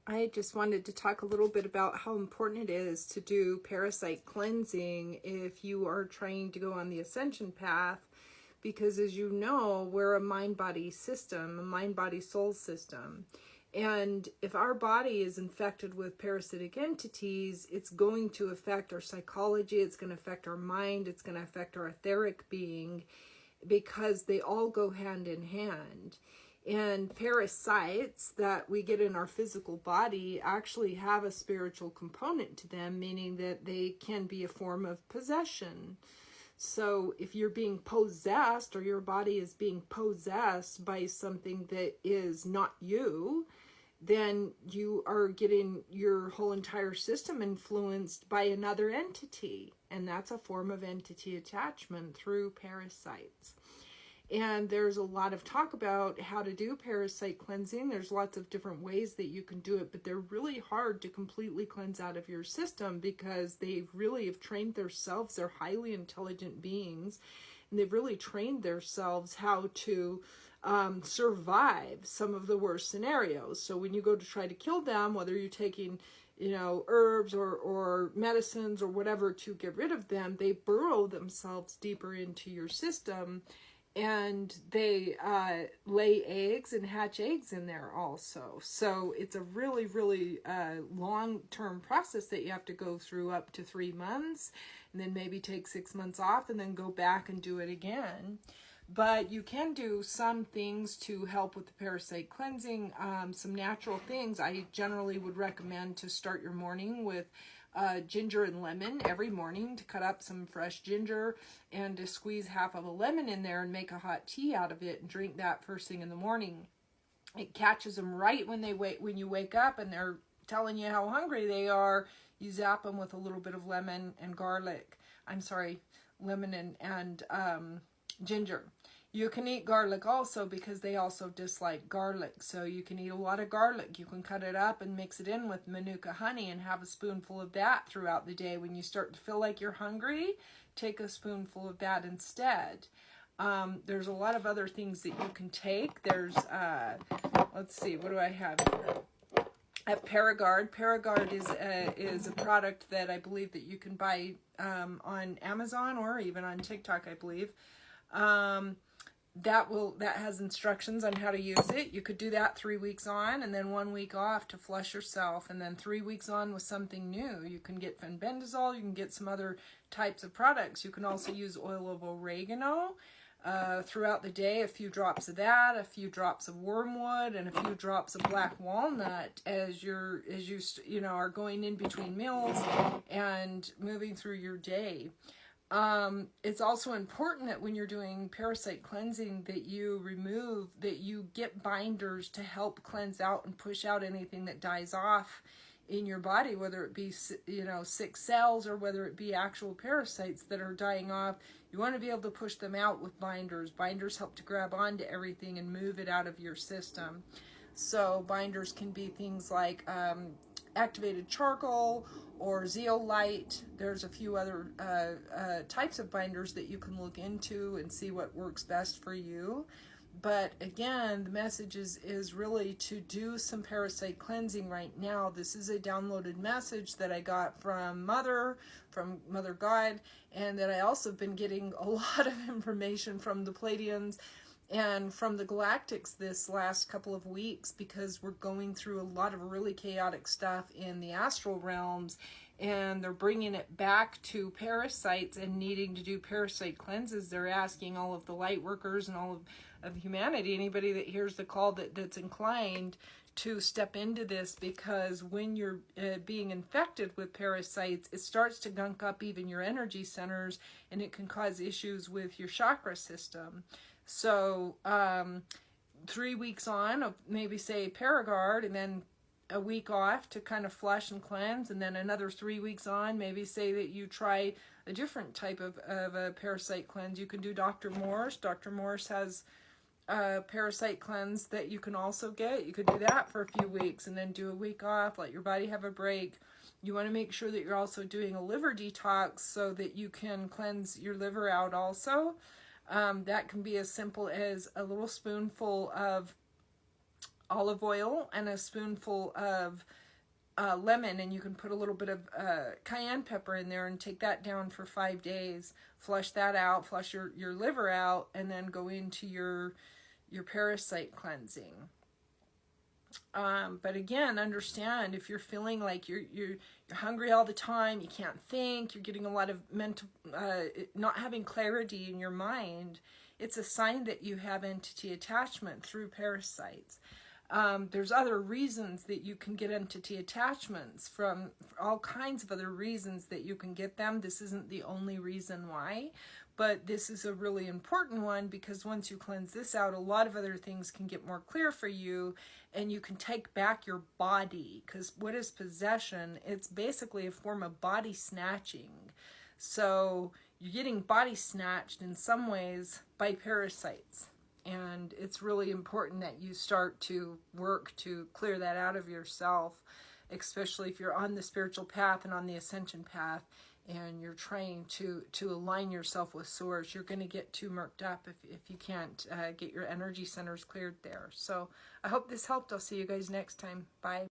I just wanted to talk a little bit about how important it is to do parasite cleansing if you are trying to go on the ascension path, because as you know, we're a mind-body system, a mind-body-soul system. And if our body is infected with parasitic entities, it's going to affect our psychology, it's going to affect our mind, it's going to affect our etheric being, because they all go hand in hand. And parasites that we get in our physical body actually have a spiritual component to them, meaning that they can be a form of possession. So if you're being possessed, or your body is being possessed by something that is not you, then you are getting your whole entire system influenced by another entity. And that's a form of entity attachment through parasites. And there's a lot of talk about how to do parasite cleansing. There's lots of different ways that you can do it, but they're really hard to completely cleanse out of your system, because they really have trained themselves. They're highly intelligent beings, and they've really trained themselves how to survive some of the worst scenarios. So when you go to try to kill them, whether you're taking herbs or medicines or whatever to get rid of them, they burrow themselves deeper into your system, and they lay eggs and hatch eggs in there also. So it's a really, really long-term process that you have to go through, up to 3 months, and then maybe take 6 months off and then go back and do it again. But you can do some things to help with the parasite cleansing, some natural things. I generally would recommend to start your morning with ginger and lemon every morning, to cut up some fresh ginger and to squeeze half of a lemon in there and make a hot tea out of it and drink that first thing in the morning. It catches them right when when you wake up and they're telling you how hungry they are. You zap them with a little bit of lemon and garlic. Lemon and ginger. You can eat garlic also, because they also dislike garlic. So you can eat a lot of garlic. You can cut it up and mix it in with Manuka honey and have a spoonful of that throughout the day. When you start to feel like you're hungry, take a spoonful of that instead. There's a lot of other things that you can take. There's, let's see, what do I have here? I have Paragard. Paragard is a product that I believe that you can buy on Amazon or even on TikTok, I believe. That has instructions on how to use it. You could do that 3 weeks on and then 1 week off to flush yourself, and then 3 weeks on with something new. You can get fenbendazole, you can get some other types of products. You can also use oil of oregano throughout the day, a few drops of that, a few drops of wormwood, and a few drops of black walnut as you are going in between meals and moving through your day. It's also important that when you're doing parasite cleansing that you get binders to help cleanse out and push out anything that dies off in your body, whether it be, sick cells or whether it be actual parasites that are dying off. You want to be able to push them out with binders. Binders help to grab onto everything and move it out of your system. So binders can be things like activated charcoal or zeolite. There's a few other types of binders that you can look into and see what works best for you. But again, the message is really to do some parasite cleansing right now. This is a downloaded message that I got from Mother God, and that I also have been getting a lot of information from the Pleiadians and from the Galactics this last couple of weeks, because we're going through a lot of really chaotic stuff in the astral realms, and they're bringing it back to parasites and needing to do parasite cleanses. They're asking all of the light workers and all of humanity, anybody that hears the call that's inclined to step into this, because when you're being infected with parasites, it starts to gunk up even your energy centers, and it can cause issues with your chakra system. So 3 weeks on of maybe say Paragard, and then a week off to kind of flush and cleanse, and then another 3 weeks on, maybe say that you try a different type of a parasite cleanse. You can do Dr. Morse. Dr. Morse has a parasite cleanse that you can also get. You could do that for a few weeks and then do a week off, let your body have a break. You want to make sure that you're also doing a liver detox so that you can cleanse your liver out also. That can be as simple as a little spoonful of olive oil and a spoonful of lemon, and you can put a little bit of cayenne pepper in there and take that down for 5 days. Flush that out, flush your liver out, and then go into your parasite cleansing. But again, understand if you're feeling like you're hungry all the time, you can't think, you're getting a lot of mental, not having clarity in your mind, it's a sign that you have entity attachment through parasites. There's other reasons that you can get entity attachments, from all kinds of other reasons that you can get them. This isn't the only reason why, but this is a really important one, because once you cleanse this out, a lot of other things can get more clear for you, and you can take back your body. Because what is possession? It's basically a form of body snatching. So you're getting body snatched in some ways by parasites. And it's really important that you start to work to clear that out of yourself, especially if you're on the spiritual path and on the ascension path, and you're trying to align yourself with source. You're going to get too murked up if you can't get your energy centers cleared there. So I hope this helped. I'll see you guys next time. Bye.